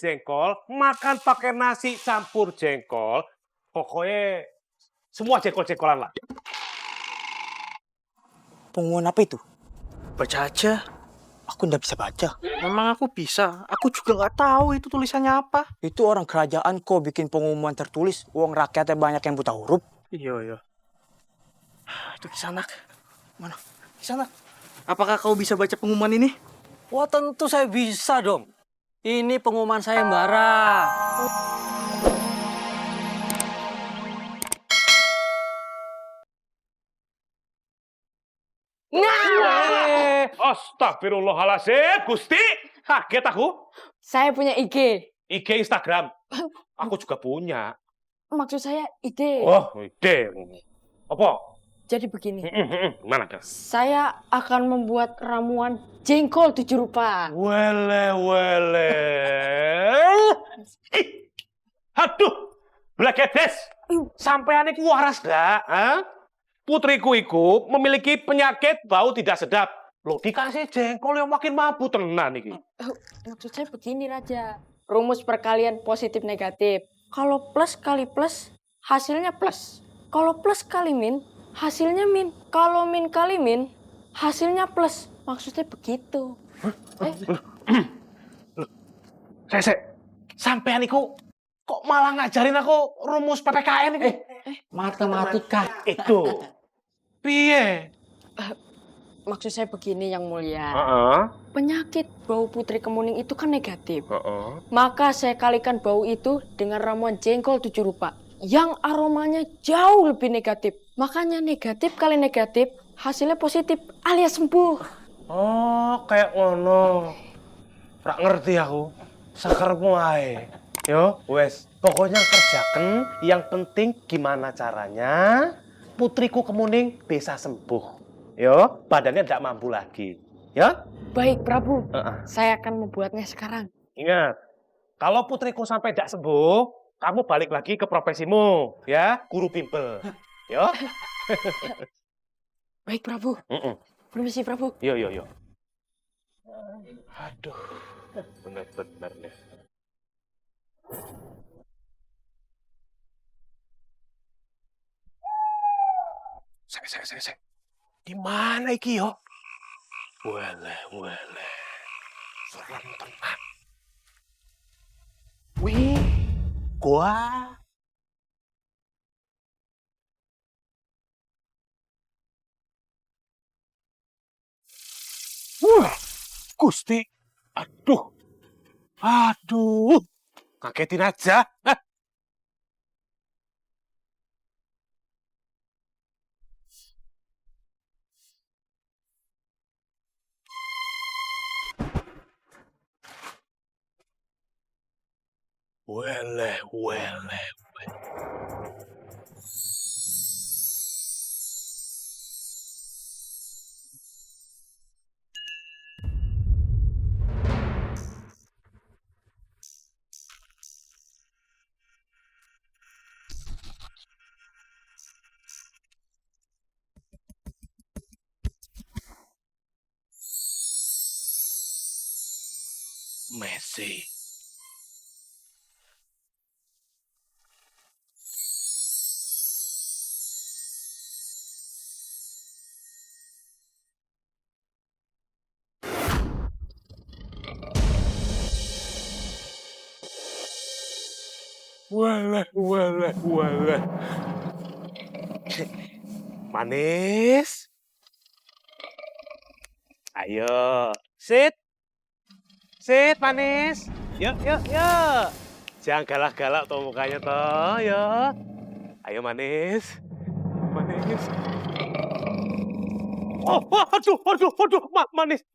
jengkol, makan pakai nasi campur jengkol, pokoknya semua jengkol-jengkolan lah. Pengumuman apa itu? Baca aja. Aku nggak bisa baca. Memang aku bisa. Aku juga nggak tahu itu tulisannya apa. Itu orang kerajaan kok bikin pengumuman tertulis. Uang rakyatnya banyak yang buta huruf. Iya. Itu Kisanak. Mana? Kisanak. Apakah kau bisa baca pengumuman ini? Wah, tentu saya bisa dong. Ini pengumuman sayembara. Astagfirullahaladzim, Gusti. Kaget aku. Saya punya IG. IG Instagram. Aku juga punya. Maksud saya ide. Oh, ide. Apa? Jadi begini. Gimana, Das? Saya akan membuat ramuan jengkol 7 rupa. Wele. Ih, aduh, Blakedes. Sampean iku waras dak? Putriku iku memiliki penyakit bau tidak sedap. Loh, dikasih jengkol yang makin mabuk tenan iki. Maksud saya begini, Raja. Rumus perkalian positif negatif. Kalau plus kali plus, hasilnya plus. Kalau plus kali min, hasilnya min. Kalau min kali min, hasilnya plus. Maksudnya begitu. Sese, sampean iku kok malah ngajarin aku rumus PPKN iki? Matematika. Itu. Piye? Maksud saya begini, Yang Mulia. Heeh. Penyakit bau Putri Kemuning itu kan negatif. Heeh. Maka saya kalikan bau itu dengan ramuan jengkol 7 rupa. Yang aromanya jauh lebih negatif. Makanya negatif kali negatif, hasilnya positif alias sembuh. Oh, kayak ngono. Rak ngerti aku. Sakermu ae. Yo, wes. Pokoknya kerjakan. Yang penting gimana caranya Putriku Kemuning bisa sembuh. Yo, badannya tidak mampu lagi. Ya? Baik, Prabu. Saya akan membuatnya sekarang. Ingat, kalau putriku sampai tidak sembuh, kamu balik lagi ke profesimu, ya, guru bimbel. Yo. Baik, Prabu. Permisi, Prabu. Yo. Aduh, benar-benar nih. Saya. Di mana iki yo? Wele. Serem tenan. Wih, gua. Wah, Gusti. Aduh. Kagetin aja. Wele. Messi. Wele. Manis. Ayo, sit, manis. Yuk. Jangan galak-galak toh mukanya toh, ya. Ayo manis. Oh, aduh, manis.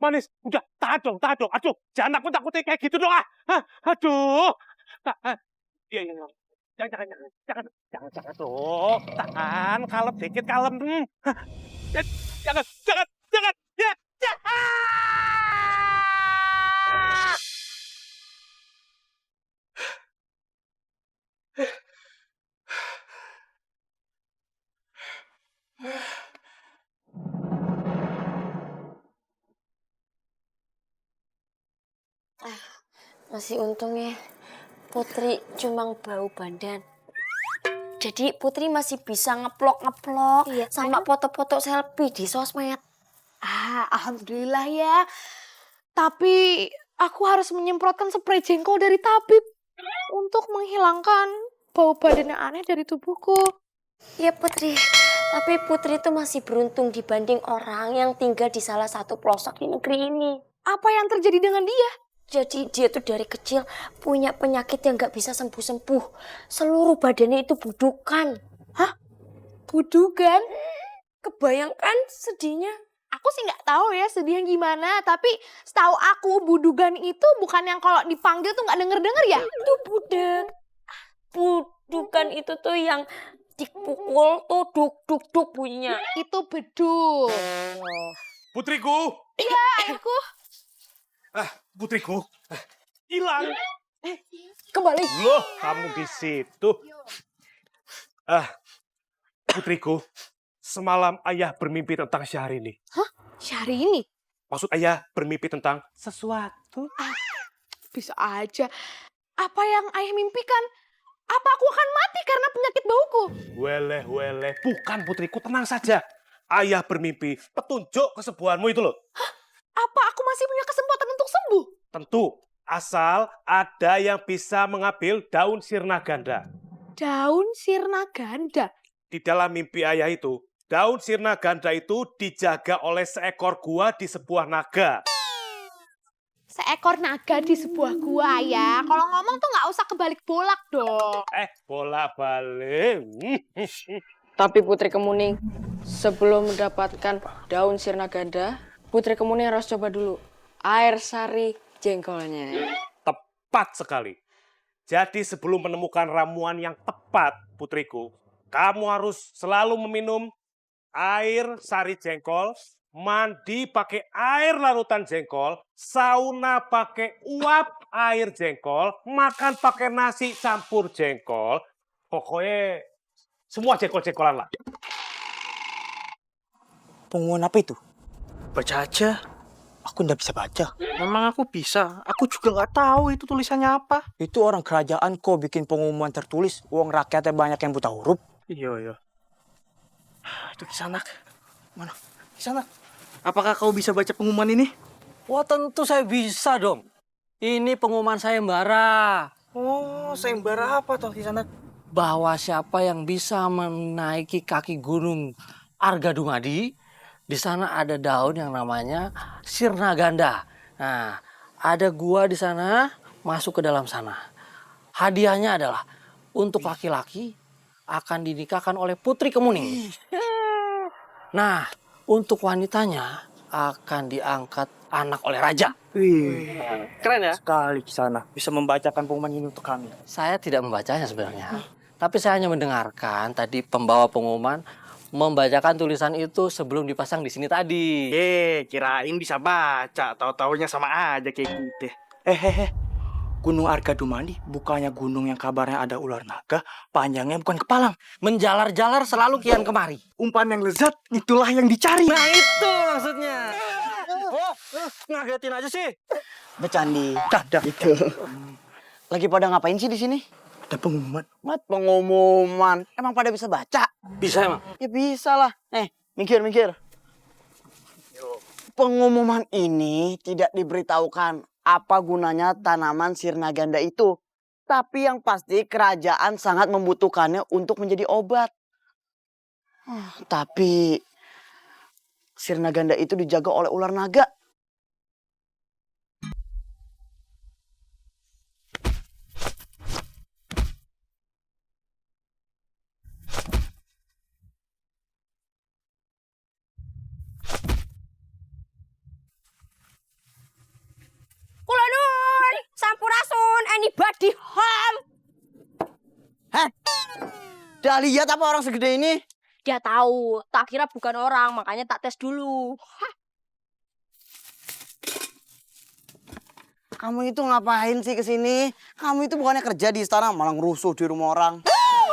Udah, tahan dong. Aduh, jangan nakut-nakutin kayak gitu dong, ah. Aduh. Iya. Jangan dong. Tahan, kalem dikit, kalem. Jangan. Ya. Masih untung ya, Putri cuma bau badan. Jadi Putri masih bisa ngeplok sama foto-foto selfie di sosmed. Alhamdulillah ya. Tapi aku harus menyemprotkan spray jengkol dari tabib untuk menghilangkan bau badan yang aneh dari tubuhku. Ya Putri, tapi Putri itu masih beruntung dibanding orang yang tinggal di salah satu pelosok di negeri ini. Apa yang terjadi dengan dia? Jadi dia tuh dari kecil punya penyakit yang gak bisa sembuh-sembuh. Seluruh badannya itu budukan. Budukan? Kebayangkan sedihnya? Aku sih nggak tahu ya sedih yang gimana, tapi setahu aku budugan itu bukan yang kalau dipanggil tuh nggak denger-denger ya? Itu budek. Budukan itu tuh yang dipukul tuh duk-duk-duk bunyinya. Itu beduk. Putriku. Ayahku. Putriku. Hilang. Kembali. Loh, kamu di situ. Putriku. Semalam ayah bermimpi tentang Syahrini. Syahrini? Maksud ayah bermimpi tentang sesuatu. Bisa aja. Apa yang ayah mimpikan? Apa aku akan mati karena penyakit bauku? Weleh. Bukan putriku, tenang saja. Ayah bermimpi petunjuk kesembuhanmu itu loh. Apa aku masih punya kesempatan untuk sembuh? Tentu, asal ada yang bisa mengambil daun sirna ganda. Daun sirna ganda? Di dalam mimpi ayah itu, daun sirna ganda itu dijaga oleh seekor gua di sebuah naga. Seekor naga di sebuah gua ya. Kalau ngomong tuh nggak usah kebalik bolak dong. Bolak-balik. Tapi Putri Kemuning, sebelum mendapatkan daun sirna ganda, Putri Kemuning harus coba dulu air sari jengkolnya. Tepat sekali. Jadi sebelum menemukan ramuan yang tepat, putriku, kamu harus selalu meminum air sari jengkol, mandi pakai air larutan jengkol, sauna pakai uap air jengkol, makan pakai nasi campur jengkol. Pokoknya semua jengkol-jengkolan lah. Pengumuman apa itu? Baca aja. Aku nggak bisa baca. Memang aku bisa. Aku juga nggak tahu itu tulisannya apa. Itu orang kerajaan kok bikin pengumuman tertulis. Uang rakyatnya banyak yang buta huruf. Iya. Itu Kisanak. Mana? Kisanak. Apakah kau bisa baca pengumuman ini? Wah tentu saya bisa dong. Ini pengumuman sayembara. Oh, sayembara apa toh Kisanak? Bahwa siapa yang bisa menaiki kaki gunung Argadumadi, di sana ada daun yang namanya sirna ganda. Nah, ada gua di sana, masuk ke dalam sana. Hadiahnya adalah untuk laki-laki akan dinikahkan oleh Putri Kemuning. Nah, untuk wanitanya akan diangkat anak oleh raja. Wih, Keren ya? sekali Kisanak. Bisa membacakan pengumuman ini untuk kami. Saya tidak membacanya sebenarnya. Tapi saya hanya mendengarkan tadi pembawa pengumuman membacakan tulisan itu sebelum dipasang di sini tadi. Kirain bisa baca. Tahu-taunya sama aja kayak gitu. Gunung Argadumadi bukannya gunung yang kabarnya ada ular naga, panjangnya bukan kepalang. Menjalar-jalar selalu kian kemari. Umpan yang lezat, itulah yang dicari. Nah itu maksudnya. Ngagetin aja sih. Bercandi. Dadah. Itu. Lagi pada ngapain sih di sini? Ada pengumuman. Mat pengumuman. Emang pada bisa baca? Bisa emang? Ya bisa lah. Mikir. Pengumuman ini tidak diberitahukan apa gunanya tanaman sirna ganda itu. Tapi yang pasti kerajaan sangat membutuhkannya untuk menjadi obat. Tapi sirna ganda itu dijaga oleh ular naga. Kulanun, sampurasun, anybody home? Dah lihat apa orang segede ini? Dia tahu, tak kira bukan orang, makanya tak tes dulu. Kamu itu ngapain sih kesini? Kamu itu bukannya kerja di istana, malah ngerusuh di rumah orang.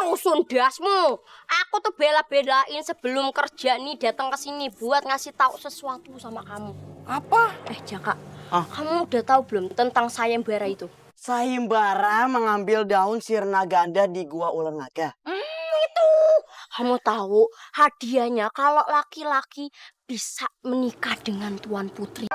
Rusun dasmu. Aku tuh bela-belain sebelum kerja nih datang ke sini buat ngasih tahu sesuatu sama kamu. Apa? Jaka, kamu udah tahu belum tentang sayembara itu? Sayembara mengambil daun sirna ganda di gua ular naga. Itu. Kamu tahu hadiahnya kalau laki-laki bisa menikah dengan Tuan Putri.